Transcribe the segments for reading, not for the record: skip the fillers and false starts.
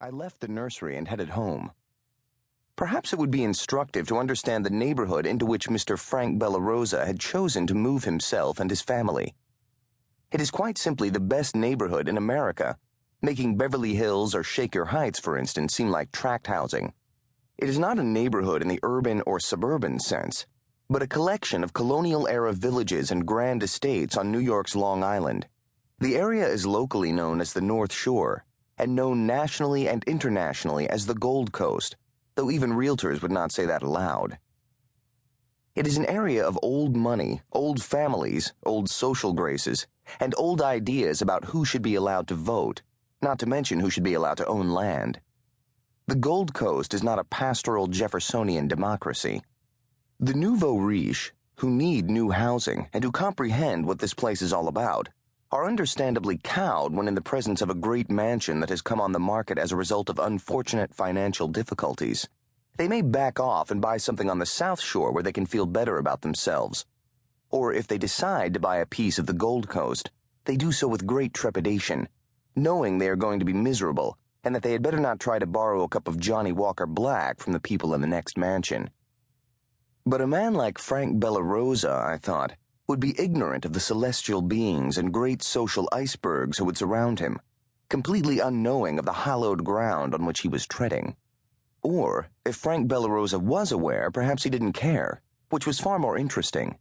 I left the nursery and headed home. Perhaps it would be instructive to understand the neighborhood into which Mr. Frank Bellarosa had chosen to move himself and his family. It is quite simply the best neighborhood in America, making Beverly Hills or Shaker Heights, for instance, seem like tract housing. It is not a neighborhood in the urban or suburban sense, but a collection of colonial-era villages and grand estates on New York's Long Island. The area is locally known as the North Shore, and known nationally and internationally as the Gold Coast, though even realtors would not say that aloud. It is an area of old money, old families, old social graces, and old ideas about who should be allowed to vote, not to mention who should be allowed to own land. The Gold Coast is not a pastoral Jeffersonian democracy. The nouveau riche, who need new housing and who comprehend what this place is all about, are understandably cowed when in the presence of a great mansion that has come on the market as a result of unfortunate financial difficulties. They may back off and buy something on the South Shore where they can feel better about themselves. Or if they decide to buy a piece of the Gold Coast, they do so with great trepidation, knowing they are going to be miserable and that they had better not try to borrow a cup of Johnny Walker Black from the people in the next mansion. But a man like Frank Bellarosa, I thought, would be ignorant of the celestial beings and great social icebergs who would surround him, completely unknowing of the hallowed ground on which he was treading. Or, if Frank Bellarosa was aware, perhaps he didn't care, which was far more interesting.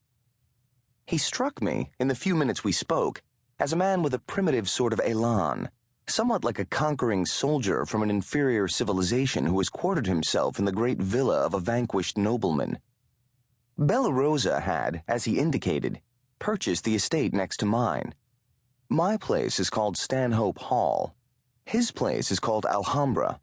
He struck me, in the few minutes we spoke, as a man with a primitive sort of elan, somewhat like a conquering soldier from an inferior civilization who has quartered himself in the great villa of a vanquished nobleman. Bellarosa had, as he indicated, purchased the estate next to mine. My place is called Stanhope Hall. His place is called Alhambra.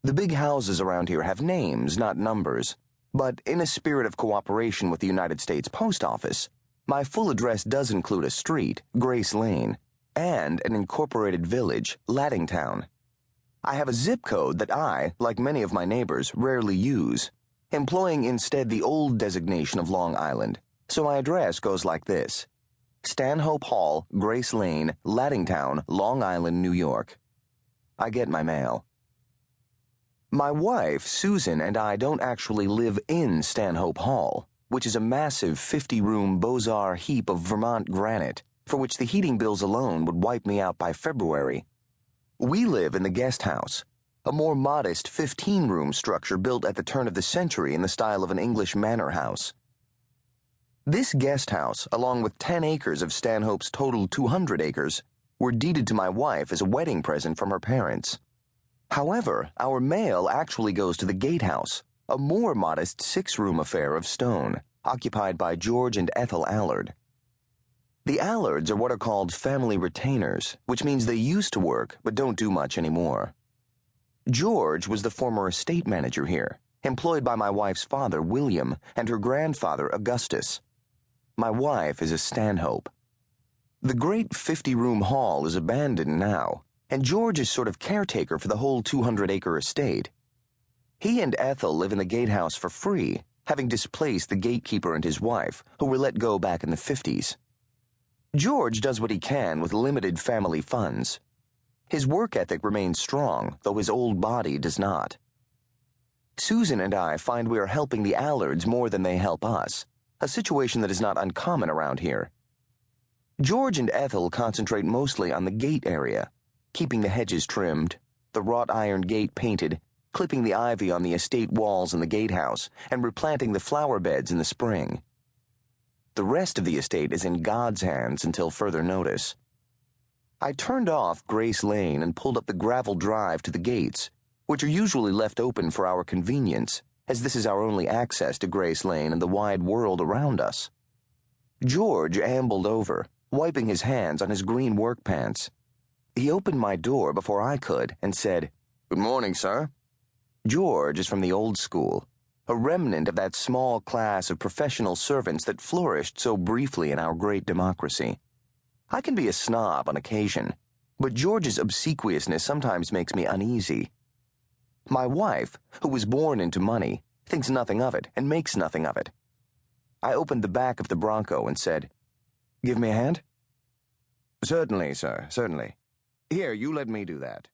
The big houses around here have names, not numbers, but in a spirit of cooperation with the United States Post Office, my full address does include a street, Grace Lane, and an incorporated village, Laddingtown. I have a zip code that I, like many of my neighbors, rarely use, employing instead the old designation of Long Island, so my address goes like this: Stanhope Hall, Grace Lane, Laddingtown, Long Island, New York. I get my mail. My wife, Susan, and I don't actually live in Stanhope Hall, which is a massive 50-room Beaux-Arts heap of Vermont granite, for which the heating bills alone would wipe me out by February. We live in the guest house, a more modest 15-room structure built at the turn of the century in the style of an English manor house. This guest house, along with 10 acres of Stanhope's total 200 acres, were deeded to my wife as a wedding present from her parents. However, our mail actually goes to the gatehouse, a more modest 6-room affair of stone, occupied by George and Ethel Allard. The Allards are what are called family retainers, which means they used to work but don't do much anymore. George was the former estate manager here, employed by my wife's father, William, and her grandfather, Augustus. My wife is a Stanhope. The great 50-room hall is abandoned now, and George is sort of caretaker for the whole 200-acre estate. He and Ethel live in the gatehouse for free, having displaced the gatekeeper and his wife, who were let go back in the 50s. George does what he can with limited family funds. His work ethic remains strong, though his old body does not. Susan and I find we are helping the Allards more than they help us, a situation that is not uncommon around here. George and Ethel concentrate mostly on the gate area, keeping the hedges trimmed, the wrought iron gate painted, clipping the ivy on the estate walls in the gatehouse, and replanting the flower beds in the spring. The rest of the estate is in God's hands until further notice. I turned off Grace Lane and pulled up the gravel drive to the gates, which are usually left open for our convenience, as this is our only access to Grace Lane and the wide world around us. George ambled over, wiping his hands on his green work pants. He opened my door before I could and said, "Good morning, sir." George is from the old school, a remnant of that small class of professional servants that flourished so briefly in our great democracy. I can be a snob on occasion, but George's obsequiousness sometimes makes me uneasy. My wife, who was born into money, thinks nothing of it and makes nothing of it. I opened the back of the Bronco and said, "Give me a hand?" "Certainly, sir, certainly. Here, you let me do that."